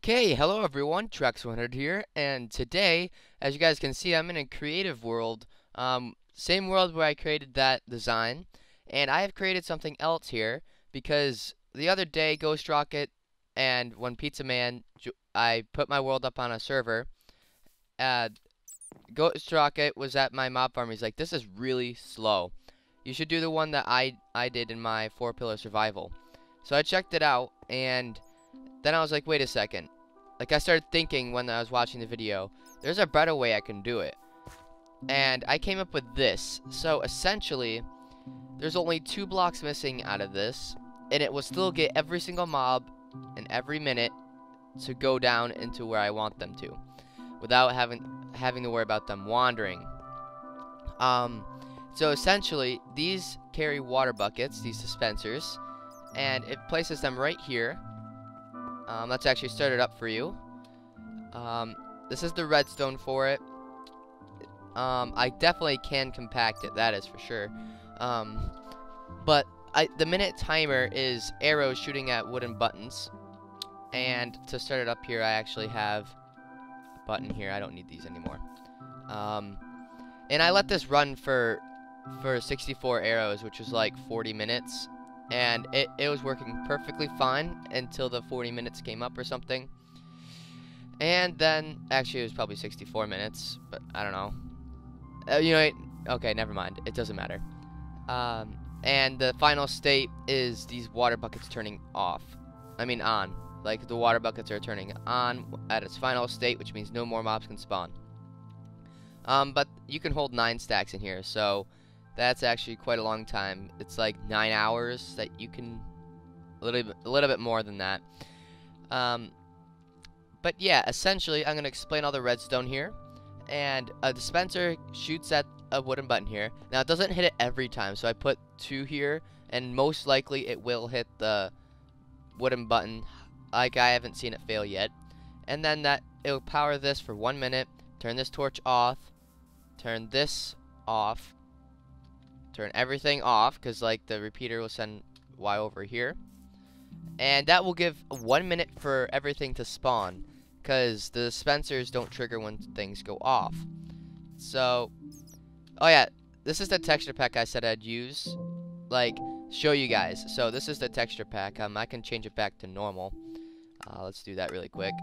Okay, hello everyone, Trex100 here, and today, as you guys can see, I'm in a creative world, same world where I created that design, and I have created something else here, because the other day, Ghost Rocket and One Pizza Man, I put my world up on a server, uh, Ghost Rocket was at my mob farm, he's like, this is really slow. You should do the one that I did in my 4-pillar survival. So I checked it out, and then I was like, wait a second. Like, I started thinking when I was watching the video, there's a better way I can do it. And I came up with this. So, essentially, there's only 2 blocks missing out of this, and it will still get every single mob in every minute to go down into where I want them to, without having to worry about them wandering. So essentially, these carry water buckets, these dispensers, and it places them right here. Let's actually start it up for you. This is the redstone for it. I definitely can compact it, that is for sure. But the minute timer is arrows shooting at wooden buttons. And to start it up here, I actually have a button here. I don't need these anymore. And I let this run for 64 arrows, which was like 40 minutes. And it was working perfectly fine until the 40 minutes came up or something. And then, actually it was probably 64 minutes, but I don't know. Okay, never mind. It doesn't matter. And the final state is these water buckets turning off. I mean on. Like, the water buckets are turning on at its final state, which means no more mobs can spawn. But you can hold 9 stacks in here, so that's actually quite a long time. It's like 9 hours that you can, a little bit more than that. But yeah, essentially, I'm gonna explain all the redstone here, and a dispenser shoots at a wooden button here. Now, it doesn't hit it every time, so I put 2 here, and most likely it will hit the wooden button. Like, I haven't seen it fail yet. And then it'll power this for 1 minute, turn this torch off, turn this off, turn everything off, because like the repeater will send Y over here. And that will give 1 minute for everything to spawn, because the dispensers don't trigger when things go off. So, oh yeah, this is the texture pack I said I'd use, like, show you guys. So this is the texture pack. I can change it back to normal. Let's do that really quick.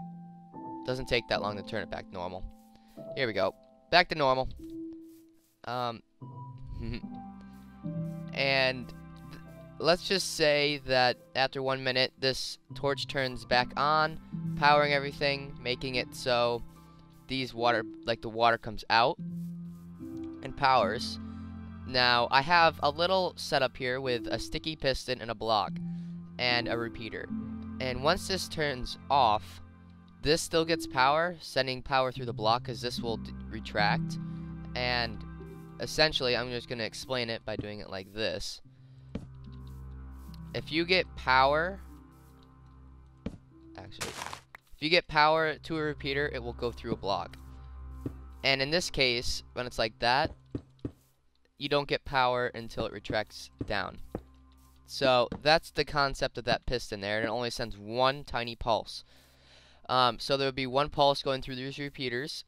Doesn't take that long to turn it back normal. Here we go. Back to normal. And let's just say that after 1 minute, this torch turns back on, powering everything, making it so the water comes out and powers. Now, I have a little setup here with a sticky piston and a block and a repeater. And once this turns off, this still gets power, sending power through the block, because this will retract. And essentially, I'm just going to explain it by doing it like this. If you get power, if you get power to a repeater, it will go through a block. And in this case, when it's like that, you don't get power until it retracts down. So that's the concept of that piston there, and it only sends 1 tiny pulse. So there would be 1 pulse going through these repeaters.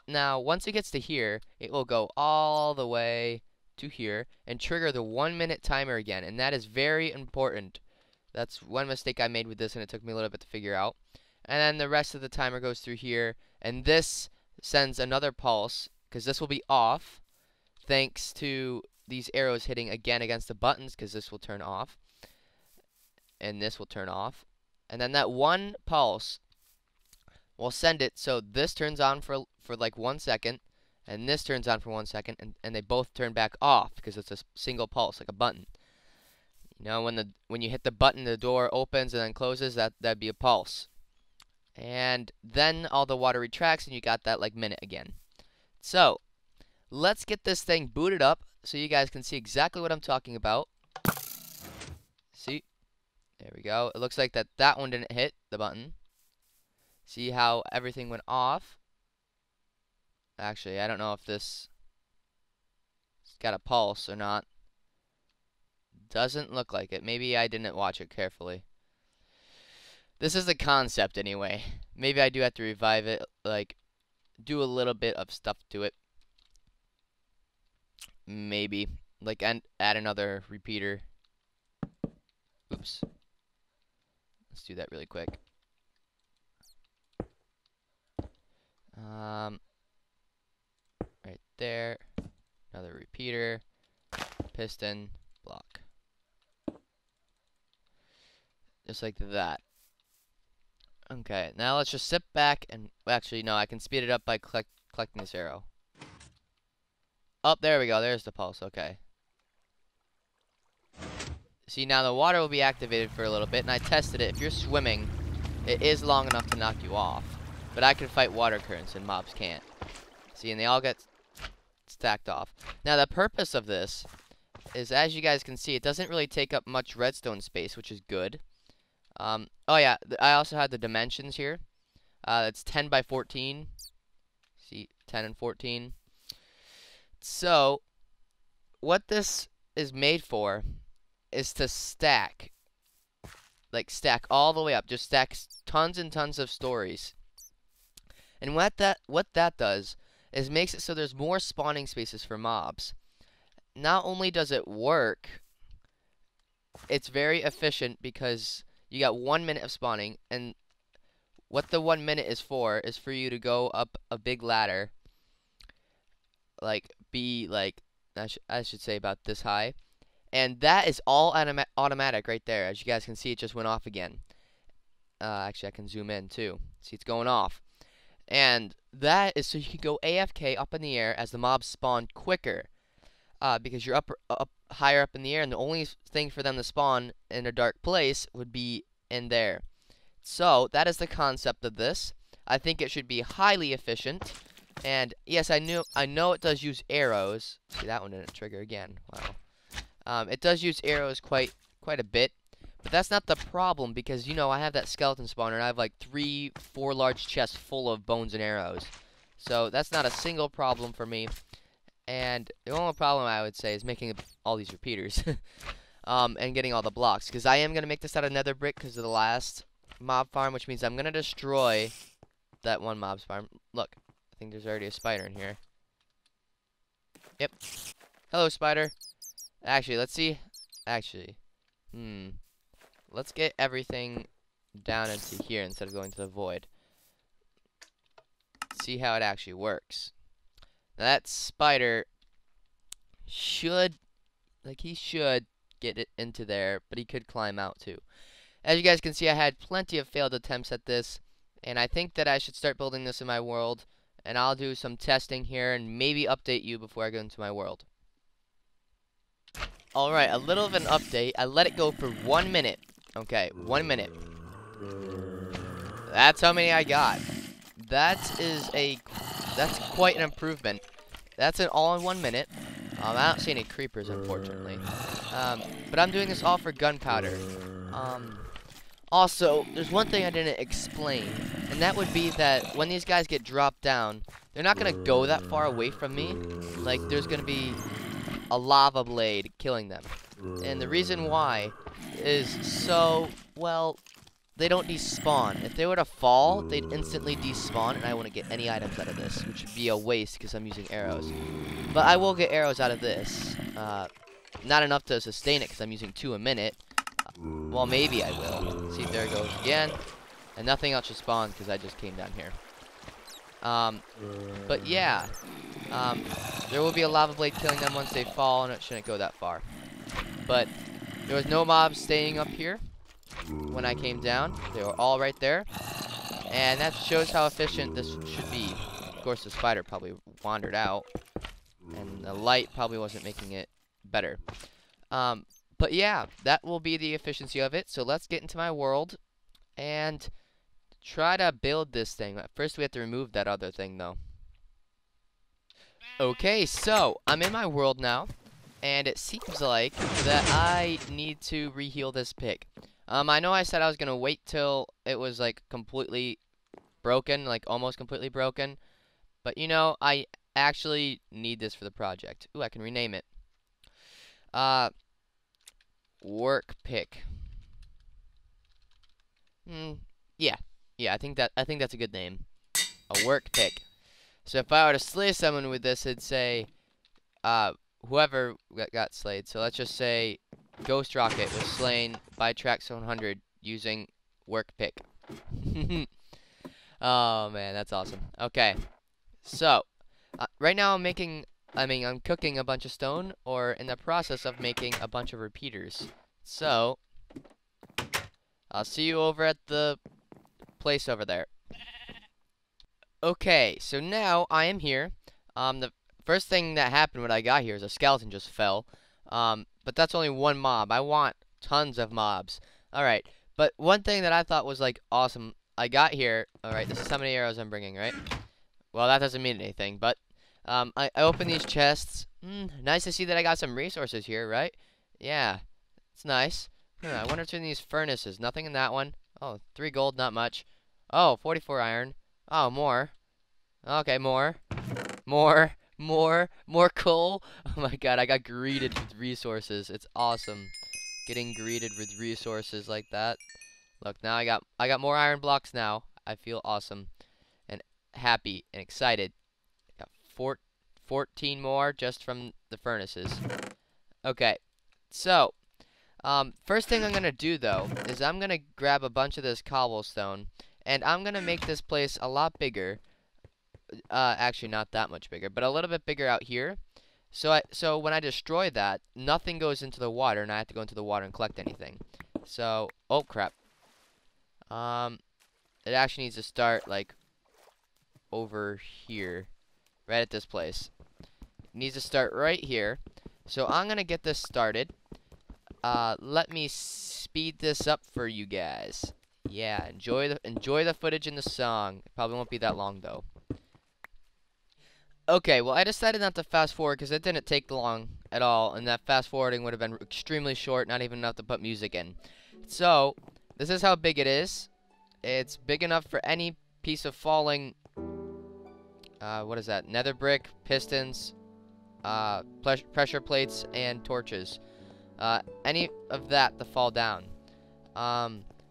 Now, once it gets to here, it will go all the way to here and trigger the 1 minute timer again, and that is very important. That's one mistake I made with this, and it took me a little bit to figure out. And then the rest of the timer goes through here, and this sends another pulse, because this will be off, thanks to these arrows hitting again against the buttons, because this will turn off, and this will turn off. And then that 1 pulse will send it so this turns on for like 1 second, and this turns on for 1 second, and they both turn back off, because it's a single pulse, like a button. You know, when you hit the button, the door opens and then closes, that'd be a pulse. And then all the water retracts, and you got that like minute again. So, let's get this thing booted up so you guys can see exactly what I'm talking about. See? There we go. It looks like that one didn't hit the button. See how everything went off? Actually, I don't know if this got a pulse or not. Doesn't look like it. Maybe I didn't watch it carefully. This is the concept anyway. Maybe I do have to revive it, like do a little bit of stuff to it. Maybe like add another repeater. Oops. Let's do that really quick. Right there. Another repeater. Piston. Block. Just like that. Okay, now let's just sit back and... Actually, no, I can speed it up by collecting this arrow. Oh, there we go. There's the pulse. Okay. See, now the water will be activated for a little bit, and I tested it. If you're swimming, it is long enough to knock you off. But I can fight water currents, and mobs can't. See, and they all get stacked off. Now, the purpose of this is, as you guys can see, it doesn't really take up much redstone space, which is good. Oh yeah, I also had the dimensions here. It's 10 by 14. See, 10 and 14. So, what this is made for is to stack. Like, stack all the way up. Just stack tons and tons of stories. And what that does is makes it so there's more spawning spaces for mobs. Not only does it work, it's very efficient because you got 1 minute of spawning, and what the 1 minute is for you to go up a big ladder, like I should say about this high, and that is all automatic right there. As you guys can see, it just went off again. Actually, I can zoom in too. See, it's going off, and that is so you can go AFK up in the air as the mobs spawn quicker, because you're up higher up in the air, and the only thing for them to spawn in a dark place would be in there. So that is the concept of this. I think it should be highly efficient. And yes, I know it does use arrows. See, that one didn't trigger again. Wow. It does use arrows quite a bit, but that's not the problem, because you know I have that skeleton spawner, and I have like 3-4 large chests full of bones and arrows. So that's not a single problem for me. And the only problem I would say is making all these repeaters, and getting all the blocks, because I am gonna make this out of nether brick because of the last mob farm, which means I'm gonna destroy that one mob farm. Look, I think there's already a spider in here. Yep. Hello, spider. Actually, let's see. Actually, let's get everything down into here instead of going to the void. See how it actually works. Now that spider should, he should get it into there, but he could climb out too. As you guys can see, I had plenty of failed attempts at this, and I think that I should start building this in my world, and I'll do some testing here and maybe update you before I go into my world. Alright, a little of an update. I let it go for 1 minute. Okay, 1 minute. That's how many I got. That's quite an improvement. That's an all in 1 minute. I don't see any creepers, unfortunately. But I'm doing this all for gunpowder. Also, there's one thing I didn't explain, and that would be that when these guys get dropped down, they're not gonna go that far away from me. Like, there's gonna be a lava blade killing them. And the reason why is so, well, they don't despawn. If they were to fall, they'd instantly despawn, and I wouldn't get any items out of this, which would be a waste because I'm using arrows. But I will get arrows out of this. Not enough to sustain it because I'm using 2 a minute. Well, maybe I will. See, there it goes again. And nothing else should spawn because I just came down here. But yeah. There will be a lava blade killing them once they fall, and it shouldn't go that far. But there was no mobs staying up here when I came down. They were all right there. And that shows how efficient this should be. Of course, the spider probably wandered out. And the light probably wasn't making it better. But yeah, that will be the efficiency of it. So let's get into my world and try to build this thing. First, we have to remove that other thing, though. Okay, so I'm in my world now, and it seems like that I need to reheal this pig. I know I said I was gonna wait till it was like completely broken, like almost completely broken, but you know, I actually need this for the project. Ooh, I can rename it. Work pick. Yeah. Yeah, I think that's a good name. A work pick. So if I were to slay someone with this, it'd say, whoever got slayed. So let's just say Ghost Rocket was slain by Trax 100 using work pick. Oh man, that's awesome. Okay, so right now I'm cooking a bunch of stone, or in the process of making a bunch of repeaters. So I'll see you over at the place over there. Okay, so now I am here. The first thing that happened when I got here is a skeleton just fell. But that's only one mob. I want tons of mobs. Alright, but one thing that I thought was, like, awesome. I got here. Alright, this is how many arrows I'm bringing, right? Well, that doesn't mean anything, but I open these chests. Nice to see that I got some resources here, right? Yeah, it's nice. I wonder what's in these furnaces. Nothing in that one. Oh, 3 gold, not much. Oh, 44 iron. Oh, more. Okay, more coal. Oh my god, I got greeted with resources. It's awesome getting greeted with resources like that. Look, now I got more iron blocks now. I feel awesome and happy and excited. Got 14 more just from the furnaces. Okay, so first thing I'm gonna do though is I'm gonna grab a bunch of this cobblestone and I'm gonna make this place a lot bigger. Actually not that much bigger, but a little bit bigger out here. So when I destroy that, nothing goes into the water, and I have to go into the water and collect anything. So, oh crap. It actually needs to start like over here, right at this place. It needs to start right here. So I'm gonna get this started. Let me speed this up for you guys. Yeah, enjoy the footage in the song. It probably won't be that long though. Okay, well I decided not to fast forward because it didn't take long at all, and that fast forwarding would have been extremely short, not even enough to put music in. So, this is how big it is. It's big enough for any piece of falling, what is that, nether brick, pistons, pressure plates, and torches. Any of that to fall down.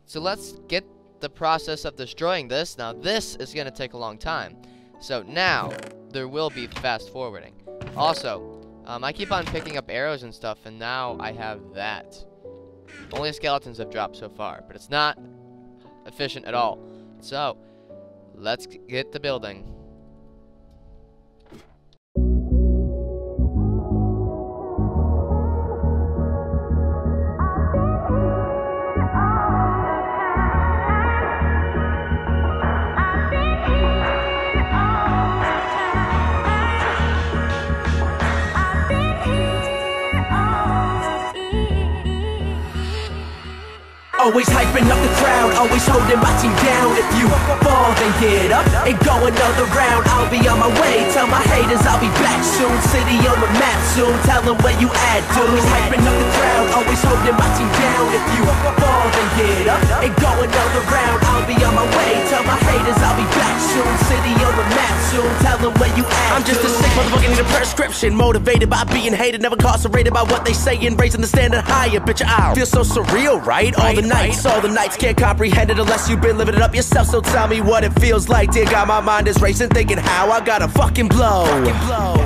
So let's get the process of destroying this. Now this is going to take a long time. So now, there will be fast forwarding. Also, I keep on picking up arrows and stuff, and now I have that. Only skeletons have dropped so far, but it's not efficient at all. So, let's get the building. Always hyping up the crowd, always holding my team down. If you fall, then get up and go another round. I'll be on my way, tell my haters I'll be back soon. City on the map soon, tell them where you at, dude. Always hyping up the crowd, always holding my team down. If you fall, then get up and go another round. I'll be on my way, tell my haters I'll be back soon. City on the map soon, tell them where you at, I'm just a sick motherfucker, need a prescription. Motivated by being hated, never incarcerated by what they say, and raising the standard higher. Bitch, I feel so surreal, right? All the nights can't comprehend it unless you've been living it up yourself. So tell me what it feels like. Dear God, my mind is racing, thinking how I gotta fucking blow.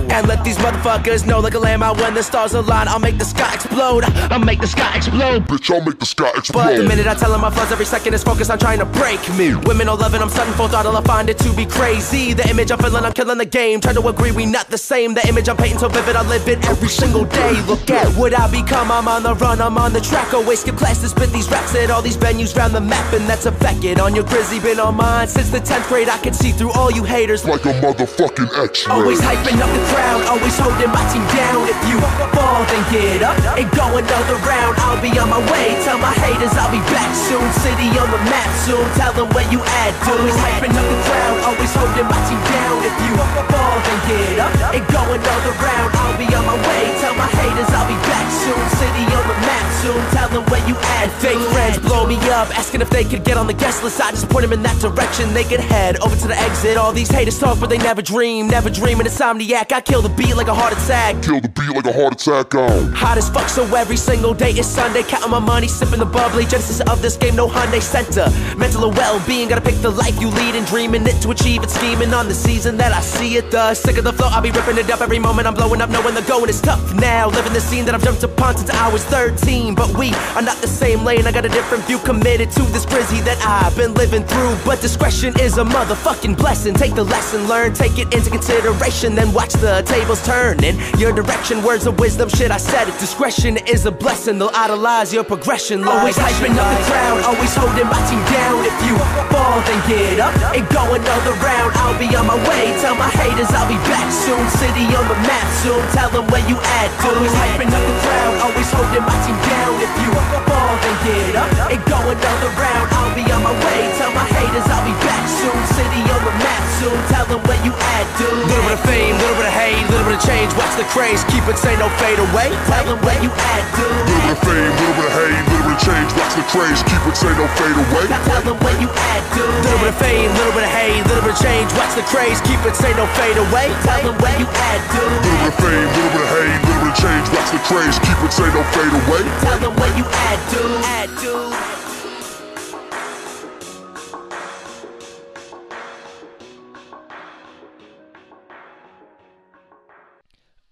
And let these motherfuckers know like a landmine when the stars align. I'll make the sky explode. I'll make the sky explode. Bitch, I'll make the sky explode. But the minute I tell them my fuzz, every second is focused on trying to break me. Women all loving, I'm sudden full throttle, I find it to be crazy. The image I'm feeling, I'm killing the game. Try to agree, we not the same. The image I'm painting so vivid, I live it every single day. Look at what I become, I'm on the run, I'm on the track. Always skip class to spit these raps at all these venues round the map, and that's a fact. Get on your grizzy, been on mine since the 10th grade. I can see through all you haters like a motherfucking X-ray. Always hyping up the crowd, always holding my team down. If you fall, then get up and go another round. I'll be on my way, tell my haters I'll be back soon. City on the map soon, tell them where you at, dude. Always hyping up the crowd, always holding my team down. If you fall, then get up and go another round. I'll be on my way, tell my haters I'll be back soon. City on the map soon, tell them where you at. Fake friends blow me up, asking if they could get on the guest list. I just point them in that direction, they could head over to the exit. All these haters talk but they never dream, never dream. An insomniac, I kill the beat like a heart attack. Kill the beat like a heart attack on. Hot as fuck, so every single day is Sunday. Counting my money, sipping the bubbly. Genesis of this game, no Hyundai Center. Mental and well-being, gotta pick the life you lead and dreaming it to achieve it. Scheming on the season that I see it. Sick of the flow, I'll be ripping it up every moment. I'm blowing up, knowing the going is tough now. Living the scene that I've jumped upon since I was 13. But we are not the same lane. I got a different view, committed to this grizzly that I've been living through. But discretion is a motherfucking blessing. Take the lesson, learn, take it into consideration, then watch the tables turn in your direction. Words of wisdom, shit, I said it. Discretion is a blessing, they'll idolize your progression. Always hyping up the crowd, always holding my team down. If you fall, then get up and go another round. I'll be on my way, tell my haters I'll be back soon. City on the map soon, tell them where you at, dude. Always hyping up the crowd, always holding my team down. If you fall, then get up and go another round. I'll be on my way, tell my haters I'll be back soon. City on the map soon, tell them where you at, dude. Little bit of fame, little bit of hate, little bit of change. Watch the craze, keep it, say no fade away. Tell them where you at, dude. Little bit of fame, little bit of hate, little bit of change. Watch the craze, keep it, say no fade away. Tell them where you at, dude. Little bit of fame, little bit of hate, little bit of change. Watch the craze, keep it, say no fade away. Tell them where you at, dude. Little bit of fame, little bit of hate, little bit of change. Watch the craze, keep it, say no fade away. Tell them where you at, dude. At, dude.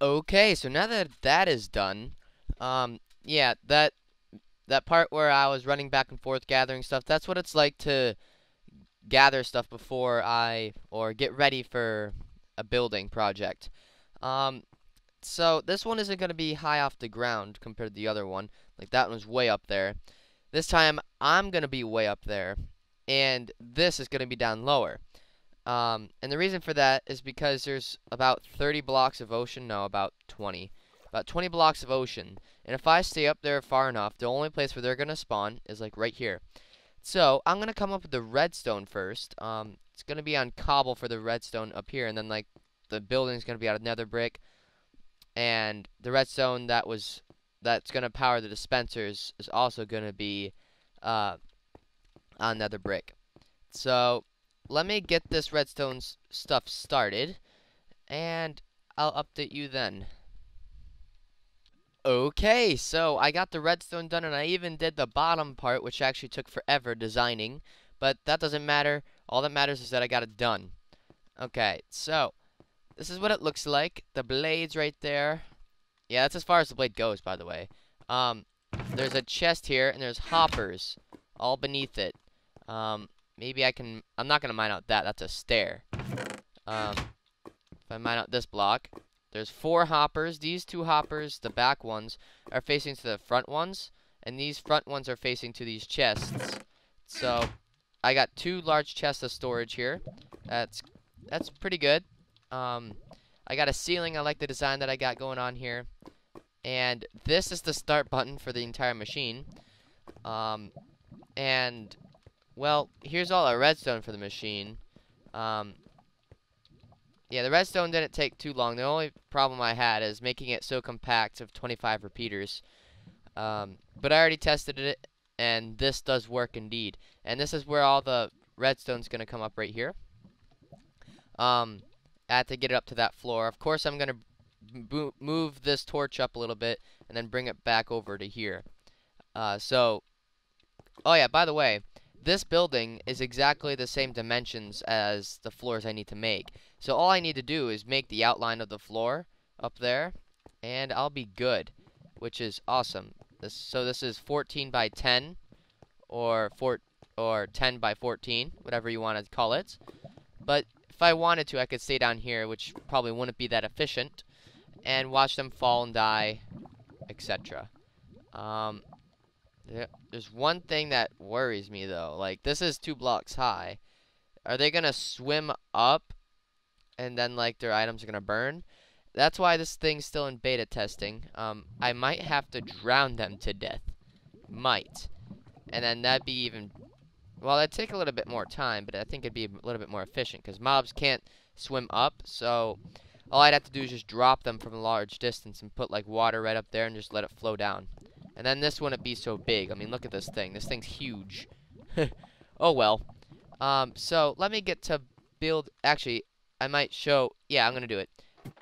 Okay, so now that that is done, yeah, that part where I was running back and forth gathering stuff, that's what it's like to gather stuff before or get ready for a building project. So this one isn't going to be high off the ground compared to the other one. Like, that one was way up there. This time, I'm going to be way up there, and this is going to be down lower. And the reason for that is because there's about 30 blocks of ocean, no, about 20 blocks of ocean, and if I stay up there far enough, the only place where they're gonna spawn is like right here. So I'm gonna come up with the redstone first. It's gonna be on cobble for the redstone up here, and then like the building's gonna be out of nether brick, and the redstone that's gonna power the dispensers is also gonna be on nether brick. So let me get this redstone stuff started, and I'll update you then. Okay, so I got the redstone done, and I even did the bottom part, which actually took forever designing, but that doesn't matter. All that matters is that I got it done. Okay, so this is what it looks like. The blade's right there. Yeah, that's as far as the blade goes, by the way. There's a chest here, and there's hoppers all beneath it. Maybe I'm not gonna mine out that. That's a stair. If I mine out this block, there's 4 hoppers. These 2 hoppers, the back ones, are facing to the front ones, and these front ones are facing to these chests. So I got 2 large chests of storage here. That's pretty good. I got a ceiling. I like the design that I got going on here. And this is the start button for the entire machine. And well, here's all our redstone for the machine. Yeah, the redstone didn't take too long. The only problem I had is making it so compact of 25 repeaters. But I already tested it, and this does work indeed. And this is where all the redstone's going to come up right here. I have to get it up to that floor. Of course, I'm going to move this torch up a little bit and then bring it back over to here. Oh yeah, by the way, this building is exactly the same dimensions as the floors I need to make. So all I need to do is make the outline of the floor up there, and I'll be good, which is awesome. So this is 14 by 10, or 10 by 14, whatever you want to call it. But if I wanted to, I could stay down here, which probably wouldn't be that efficient, and watch them fall and die, etc. There's one thing that worries me, though. Like, this is 2 blocks high. Are they gonna swim up, and then, like, their items are gonna burn? That's why this thing's still in beta testing. I might have to drown them to death. Might. And then that'd be even... Well, that'd take a little bit more time, but I think it'd be a little bit more efficient, because mobs can't swim up, so all I'd have to do is just drop them from a large distance and put, like, water right up there and just let it flow down. And then this wouldn't be so big. I mean, look at this thing. This thing's huge. Oh, well. So, let me get to build... Actually, I might show... Yeah, I'm going to do it.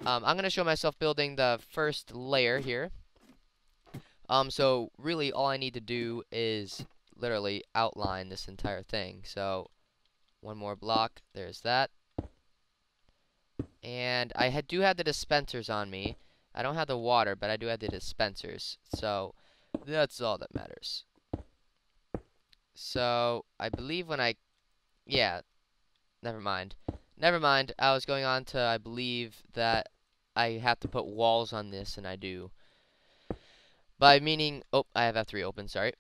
I'm going to show myself building the first layer here. So really all I need to do is literally outline this entire thing. So one more block, there's that. And I do have the dispensers on me. I don't have the water, but I do have the dispensers. So that's all that matters. So I believe when yeah, never mind. Never mind. I was going on to, I believe that I have to put walls on this, and I do. By meaning, oh, I have F3 open, sorry.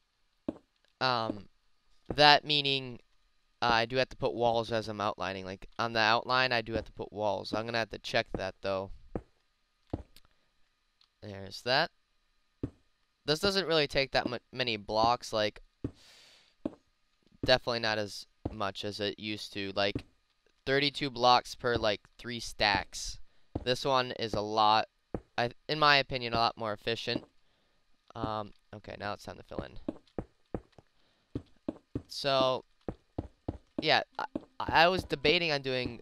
That meaning I do have to put walls as I'm outlining. Like, on the outline, I do have to put walls. I'm going to have to check that, though. There's that. This doesn't really take that many blocks. Like, definitely not as much as it used to. Like, 32 blocks per, like, 3 stacks. This one is a lot, in my opinion, a lot more efficient. Okay, now it's time to fill in. So, yeah, I was debating on doing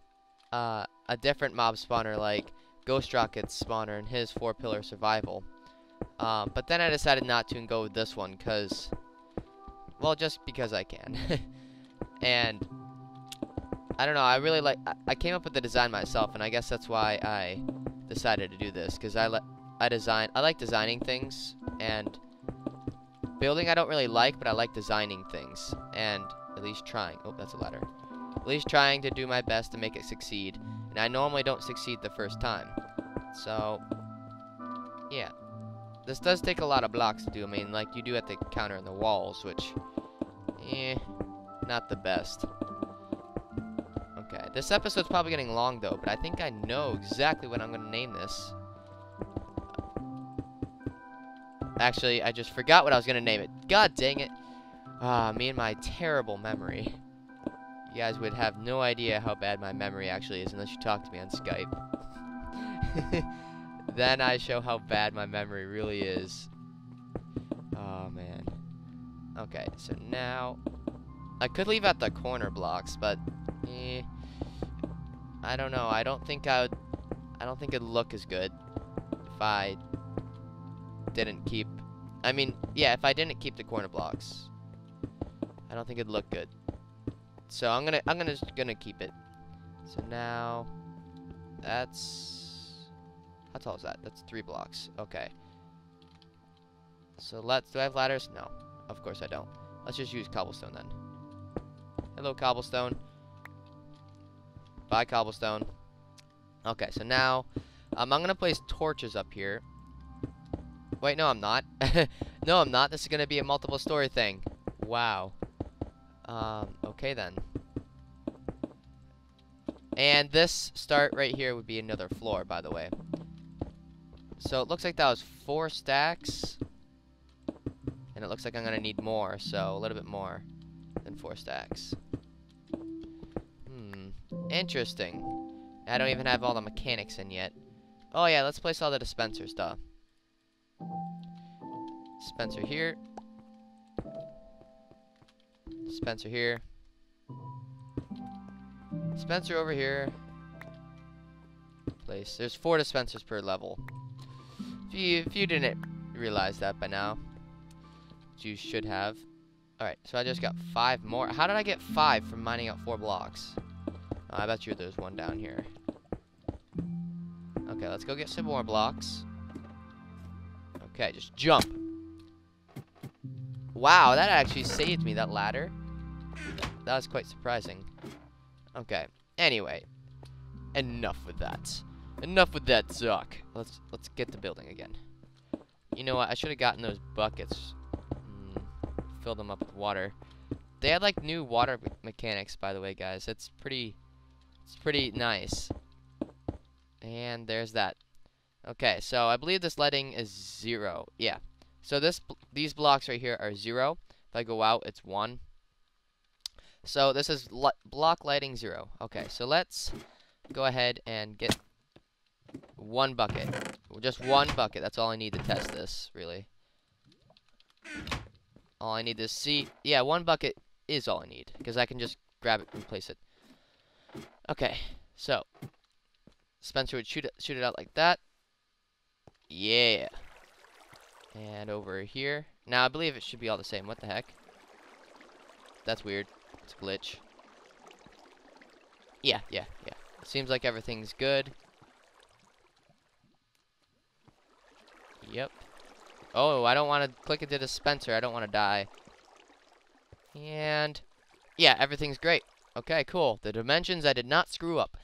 a different mob spawner, like Ghost Rocket's spawner and his 4-pillar survival. But then I decided not to and go with this one, because, well, just because I can. And I don't know, I really I came up with the design myself, and I guess that's why I decided to do this, because I like designing things, and building I don't really like, but I like designing things, and at least trying. Oh, that's a ladder. At least trying to do my best to make it succeed, and I normally don't succeed the first time. So, yeah. This does take a lot of blocks to do. I mean, like, you do have to counter in the walls, which, not the best. Okay, this episode's probably getting long, though, but I think I know exactly what I'm going to name this. Actually, I just forgot what I was going to name it. God dang it. Me and my terrible memory. You guys would have no idea how bad my memory actually is unless you talk to me on Skype. Then I show how bad my memory really is. Oh, man. Okay, so now I could leave out the corner blocks, but I don't know. I don't think it'd look as good if I didn't keep, I mean, yeah, if I didn't keep the corner blocks. I don't think it'd look good. So I'm gonna keep it. So now that's, how tall is that? That's 3 blocks. Okay. So do I have ladders? No. Of course I don't. Let's just use cobblestone then. Hello, cobblestone. Bye, cobblestone. Okay, so now I'm gonna place torches up here. Wait, no, I'm not. No, I'm not. This is gonna be a multiple story thing. Wow. Okay then. And this start right here would be another floor, by the way. So it looks like that was 4 stacks. And it looks like I'm gonna need more, so a little bit more than 4 stacks. Interesting. I don't even have all the mechanics in yet. Oh yeah, let's place all the dispensers, duh. Dispenser here. Dispenser here. Dispenser over here. Place. There's 4 dispensers per level. If you didn't realize that by now, you should have. Alright, so I just got 5 more. How did I get 5 from mining out 4 blocks? Oh, I bet you there's one down here. Okay, let's go get some more blocks. Okay, just jump. Wow, that actually saved me, that ladder. That was quite surprising. Okay, anyway. Enough with that. Enough with that talk. Let's get to building again. You know what? I should have gotten those buckets. Fill them up with water. They had like new water mechanics, by the way, guys. It's pretty nice. And there's that. Okay, so I believe this lighting is 0. Yeah. So these blocks right here are 0. If I go out, it's 1. So this is block lighting 0. Okay, so let's go ahead and get 1 bucket. Just 1 bucket. That's all I need to test this, really. All I need to see. Yeah, 1 bucket is all I need, because I can just grab it and place it. Okay, so Spencer would shoot it out like that. Yeah. And over here. Now I believe it should be all the same. What the heck? That's weird. It's a glitch. Yeah. It seems like everything's good. Yep. Oh, I don't want to click into dispenser. I don't want to die. And yeah, everything's great. Okay, cool. The dimensions I did not screw up.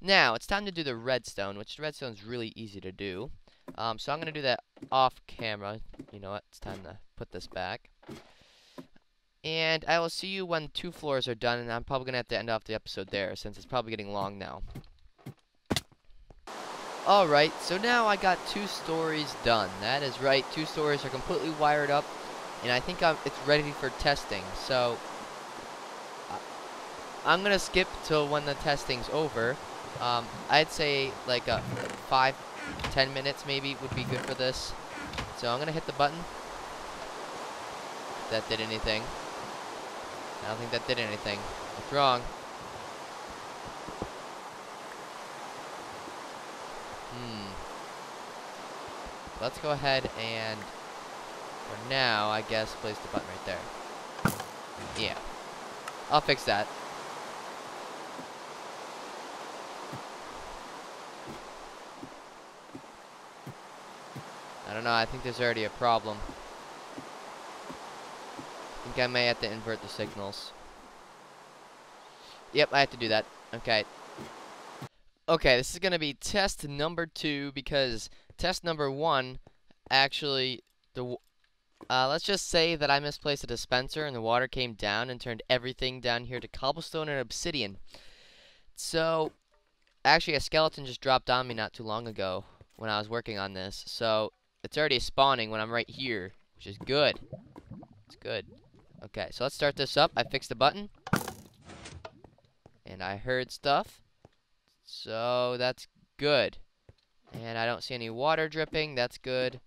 Now, it's time to do the redstone, which redstone's really easy to do. So I'm going to do that off camera. You know what? It's time to put this back. And I will see you when 2 floors are done, and I'm probably going to have to end off the episode there, since it's probably getting long now. Alright, so now I got 2 stories done. That is right, 2 stories are completely wired up, and I think it's ready for testing. So, I'm going to skip till when the testing's over. I'd say like 5-10 minutes maybe would be good for this. So I'm going to hit the button. If that did anything. I don't think that did anything. What's wrong? Let's go ahead and, for now, I guess, place the button right there. Yeah. I'll fix that. I don't know, I think there's already a problem. I think I may have to invert the signals. Yep, I have to do that. Okay. Okay, this is going to be test number 2, because test number 1, actually, let's just say that I misplaced a dispenser and the water came down and turned everything down here to cobblestone and obsidian. So, actually, a skeleton just dropped on me not too long ago when I was working on this. So, it's already spawning when I'm right here, which is good. It's good. Okay, so let's start this up. I fixed the button. And I heard stuff. So, that's good. And I don't see any water dripping. That's good.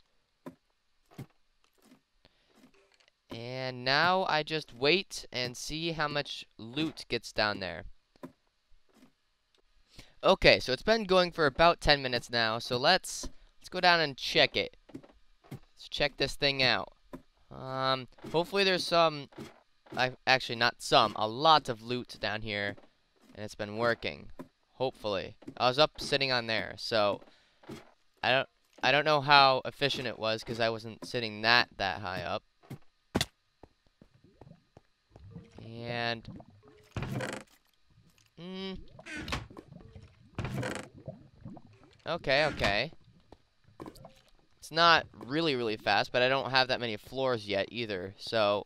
And now I just wait and see how much loot gets down there. Okay, so it's been going for about 10 minutes now. So let's go down and check it. Let's check this thing out. Hopefully there's actually not some, a lot of loot down here. And it's been working. Hopefully. I was up sitting on there, so I don't know how efficient it was because I wasn't sitting that high up. And okay. It's not really fast, but I don't have that many floors yet either. So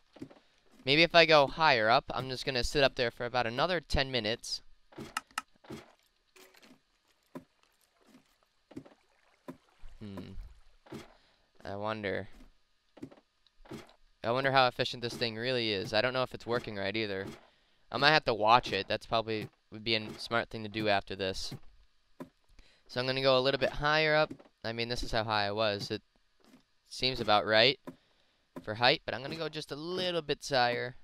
maybe if I go higher up, I'm just gonna sit up there for about another 10 minutes. I wonder how efficient this thing really is. I don't know if it's working right either. I might have to watch it. That's probably would be a smart thing to do after this. So I'm going to go a little bit higher up. I mean, this is how high I was. It seems about right for height, but I'm going to go just a little bit higher.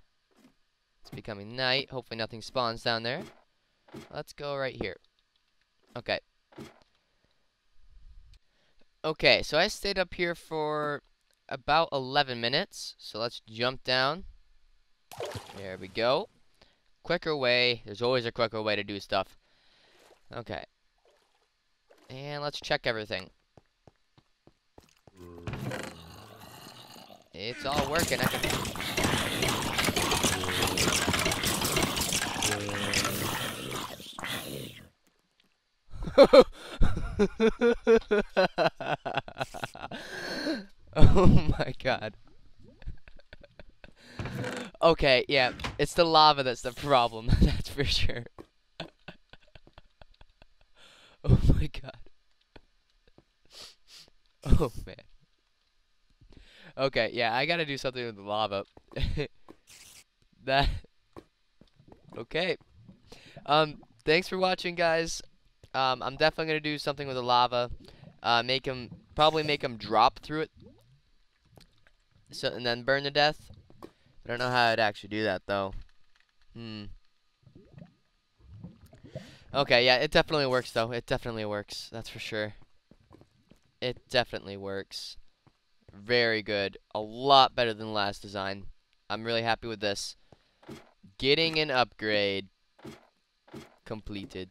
It's becoming night. Hopefully nothing spawns down there. Let's go right here. Okay. Okay, so I stayed up here for about 11 minutes. So let's jump down. There we go. Quicker way. There's always a quicker way to do stuff. Okay. And let's check everything. It's all working. I can... Oh my god. Okay, yeah, it's the lava that's the problem, that's for sure. Oh my god. Oh man. Okay, yeah, I gotta do something with the lava. Okay. Thanks for watching, guys. I'm definitely gonna do something with the lava. Probably make him drop through it. So, and then burn to death. I don't know how I'd actually do that, though. Okay, yeah, it definitely works though. It definitely works. That's for sure. It definitely works. Very good. A lot better than the last design. I'm really happy with this. Getting an upgrade completed.